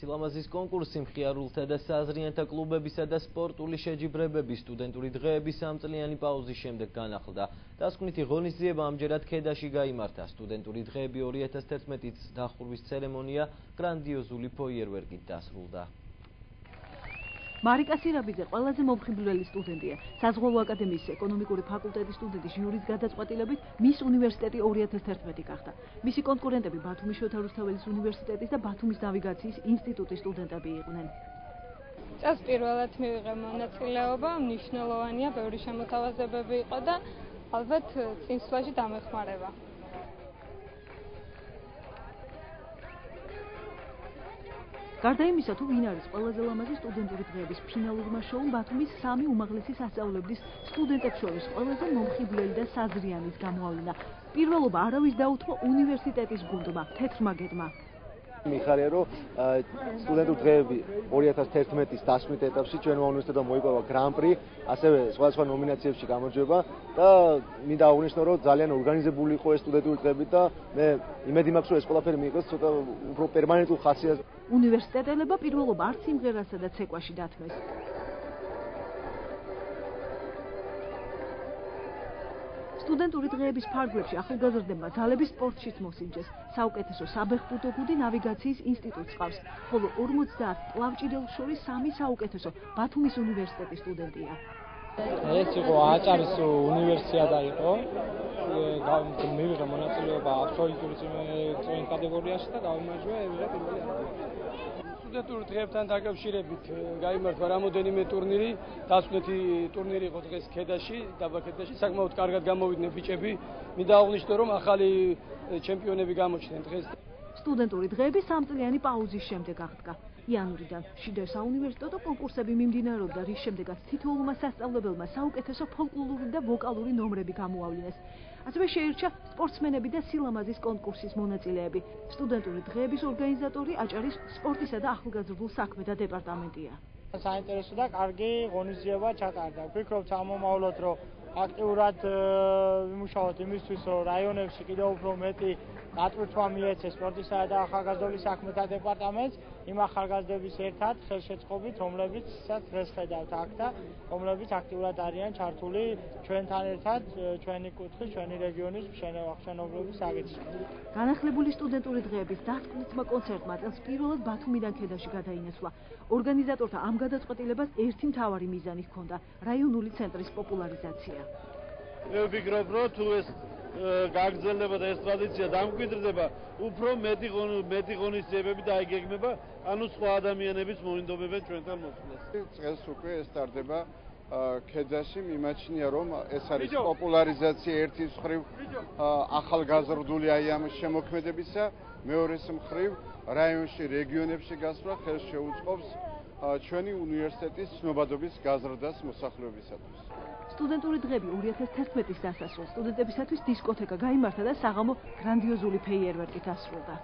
სილამაზის კონკურსი მხიარულთა და საზრიანთა კლუბებისა და სპორტული შეჯიბრებების სტუდენტური დღეების სამწლიანი პაუზის შემდეგ განახლდა. დასკვნითი ღონისძიება ამჯერად ქედაში გაიმართა. სტუდენტური დღეები 2011-ის დახურვის ცერემონია გრანდიოზული ფოიერვერკით დასრულდა. მარიკა სირაბიძე ყველაზე მომხიბვლელი სტუდენტია. საზღვაო აკადემიის ეკონომიკური ფაკულტეტის სტუდენტის ჟურის გადაწყვეტილებით მის უნივერსიტეტი 2011 გახდა. მისი კონკურენტები ბათუმის შოთა რუსთაველის უნივერსიტეტის და ბათუმის ნავიგაციის ინსტიტუტის სტუდენტები იყვნენ. წელს პირველად მივიღე მონაწილეობა, მნიშვნელოვანია, ბევრი შემოთავაზებები იყო და ალბათ წინსვლაში დამეხმარება. გარდა იმისა, თუ ვინ არის ყველაზე ლამაზი სტუდენტური დღეების ფინალურმა შოუმ ბათუმის 3 უმაღლესი სასწავლებლის სტუდენტებს შორის ყველაზე მომხიბვლელი და საზრიანის გამოავლინა. პირველობა არავის დაუთმო უნივერსიტეტის გუნდმა, თეთრმა გედმა. მიხარია, რომ სტუდენტური დღეები 2011-ის დასკვნით ეტაპში ჩვენმა უნივერსიტეტმა მოიპოვა გრან-პრი, ასევე სხვადასხვა ნომინაციებში გამარჯვება და მინდა აღვნიშნო, რომ ძალიან ორგანიზებული იყო ეს სტუდენტური დღეები და მე იმედი მაქვს, რომ ეს ყველაფერი მიიღოს ცოტა უფრო პერმანენტულ ხასიათს. უნივერსიტეტელებმა პირველობა არც სიმღერასა და ცეკვაში დათმეს. სტუდენტური დღეების ფარგლებში ახალგაზრდებმა ძალები სპორტშიც მოსინჯეს. საუკეთესო საბეღბუდო გუნდი ნავიგაციის ინსტიტუტს ყავს, ხოლო 50 კლავჭიდელს შორის 3 საუკეთესო ბათუმის უნივერსიტეტის სტუდენტია. ეს იყო აჭარის უნივერსიადა იყო. მივიღე მონაწილეობა აბსოლუტური წვენ კატეგორიაში და გავიმარჯვე პირველი ადგილი. სტუდენტური დღეებთან დაკავშირებით გაიმართა რამოდენიმე ტურნირი, დასკვნითი ტურნირი იყო დღეს ქედაში, დაბა ქედაში, საკმაოდ კარგად გამოვიდნენ ბიჭები. მინდა აღვნიშნო, რომ ახალი ჩემპიონები გამოჩნდნენ დღეს. სტუდენტური დღეები სამწლიანი პაუზის შემდეგ აღდგა. იანვრიდან შიდა საუნივერსიტეტო კონკურსები მიმდინარეობდა, რის შემდეგაც თითოეულმა სასწავლებელმა საუკეთესო ფოლკლორული და ვოკალური ნომრები გამოავლინეს. ასევე შეირჩა სპორტსმენები და სილამაზის კონკურსის მონაწილეები. სტუდენტური დღეების ორგანიზატორი აჭარის სპორტისა და ახალგაზრდულ საქმეთა დეპარტამენტია. საინტერესო და კარგი ღონისძიება ჩატარდა. ვფიქრობ, ამომავლად რომ აქტიურად ვიმუშაოთ იმისთვის, რომ რაიონებში კიდევ უფრო მეტი გაწვრთნა მიეცეს სპორტისა და ახალგაზრდული საქმეთა დეპარტამენტს, იმ ახალგაზრდების ერთად ხელშეწყობით, რომლებიც დღეს ხედავთ აქ და რომლებიც აქტიურად არიან ჩართული ჩვენთან ერთად, ჩვენი კუთხის, ჩვენი რეგიონის მშენებლობის საკითხში. განახლებული სტუდენტური დღეების დასკვნითმა კონცერტმა წელს პირველად ბათუმიდან ქედაში გადაინაცვლა. ორგანიზატორთა ამ გადაწყვეტილებას ერთი მთავარი მიზანი ჰქონდა: რაიონული ცენტრის პოპულარიზაცია. მე ვფიქრობ, რომ თუ ეს გაგრძელდება და ეს ტრადიცია დამკვიდრდება, უფრო მეტი ღონისძიებები დაიგეგმება, ანუ სხვა ადამიანებიც მოინდომებენ ჩვენთან მოსვლას. წელს უკვე სტარტდება ქედაში, მიმაჩნია, რომ ეს არის პოპულარიზაცია ერთის მხრივ ახალგაზრდული აი ამ შემოქმედებისა, მეორეს მხრივ რაიონში, რეგიონებში გასვლა ხელს შეუწყობს ჩვენი უნივერსიტეტის ცნობადობის გაზრდას მოსახლეობისათვის. სტუდენტური დღეები 2011-ის დასასრულს სტუდენტებისათვის დისკოთეკა გაიმართა და საღამო გრანდიოზული ფეიერვერკით დასრულდა.